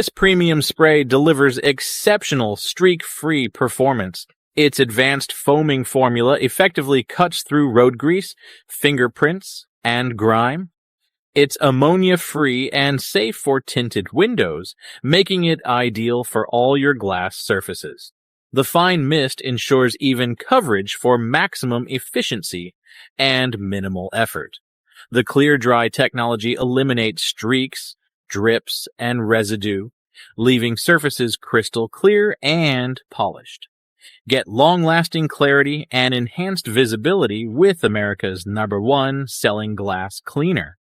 This premium spray delivers exceptional streak-free performance. Its advanced foaming formula effectively cuts through road grease, fingerprints, and grime. It's ammonia-free and safe for tinted windows, making it ideal for all your glass surfaces. The fine mist ensures even coverage for maximum efficiency and minimal effort. The Clear Dry technology eliminates streaks, drips, and residue, leaving surfaces crystal clear and polished. Get long-lasting clarity and enhanced visibility with America's #1 selling glass cleaner.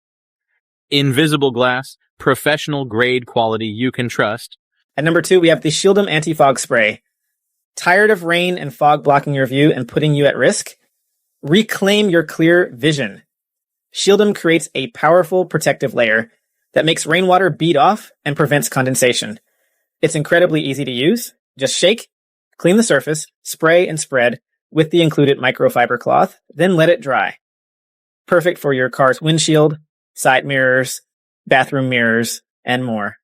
Invisible glass, professional-grade quality you can trust. At number 2, we have the Shieldom Anti-Fog Spray. Tired of rain and fog blocking your view and putting you at risk? Reclaim your clear vision. Shieldom creates a powerful protective layer that makes rainwater bead off and prevents condensation. It's incredibly easy to use. Just shake, clean the surface, spray and spread with the included microfiber cloth, then let it dry. Perfect for your car's windshield, side mirrors, bathroom mirrors, and more.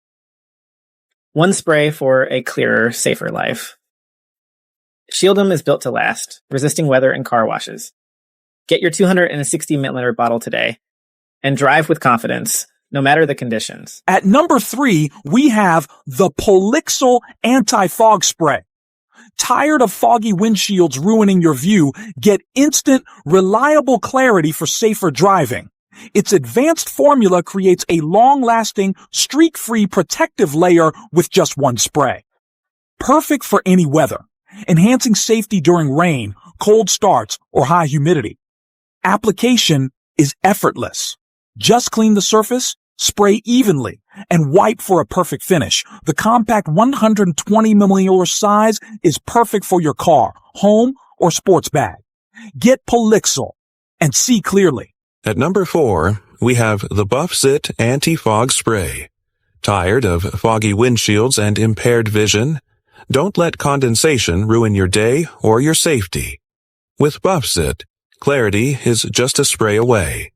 One spray for a clearer, safer life. Shieldom is built to last, resisting weather and car washes. Get your 260 milliliter bottle today and drive with confidence, no matter the conditions. At number 3, we have the Polixel Anti-Fog Spray. Tired of foggy windshields ruining your view? Get instant, reliable clarity for safer driving. Its advanced formula creates a long-lasting, streak-free protective layer with just one spray. Perfect for any weather, enhancing safety during rain, cold starts, or high humidity. Application is effortless. Just clean the surface, spray evenly, and wipe for a perfect finish. The compact 120 milliliter size is perfect for your car, home, or sports bag. Get Polixel and see clearly. At number 4, we have the Buffzit Anti-Fog Spray. Tired of foggy windshields and impaired vision? Don't let condensation ruin your day or your safety. With Buffzit, clarity is just a spray away.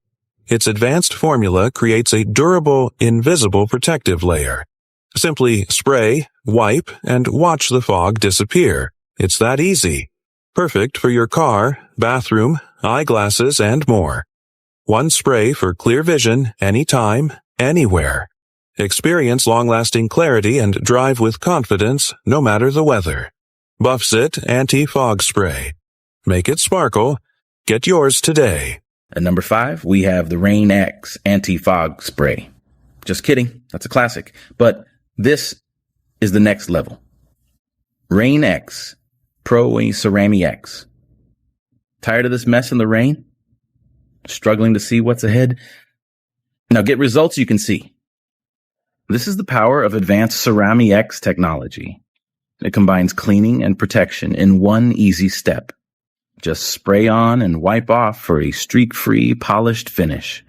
Its advanced formula creates a durable, invisible protective layer. Simply spray, wipe, and watch the fog disappear. It's that easy. Perfect for your car, bathroom, eyeglasses, and more. One spray for clear vision, anytime, anywhere. Experience long-lasting clarity and drive with confidence, no matter the weather. Buffzit Anti-Fog Spray. Make it sparkle. Get yours today. At number 5, we have the Rain-X Anti-Fog Spray. Just kidding. That's a classic. But this is the next level. Rain-X Pro Cerami-X. Tired of this mess in the rain? Struggling to see what's ahead? Now get results you can see. This is the power of advanced Cerami-X technology. It combines cleaning and protection in one easy step. Just spray on and wipe off for a streak-free, polished finish.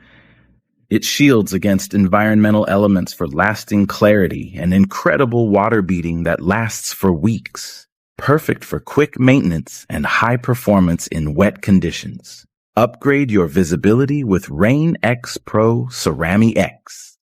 It shields against environmental elements for lasting clarity and incredible water beading that lasts for weeks. Perfect for quick maintenance and high performance in wet conditions. Upgrade your visibility with Rain-X Pro Cerami-X.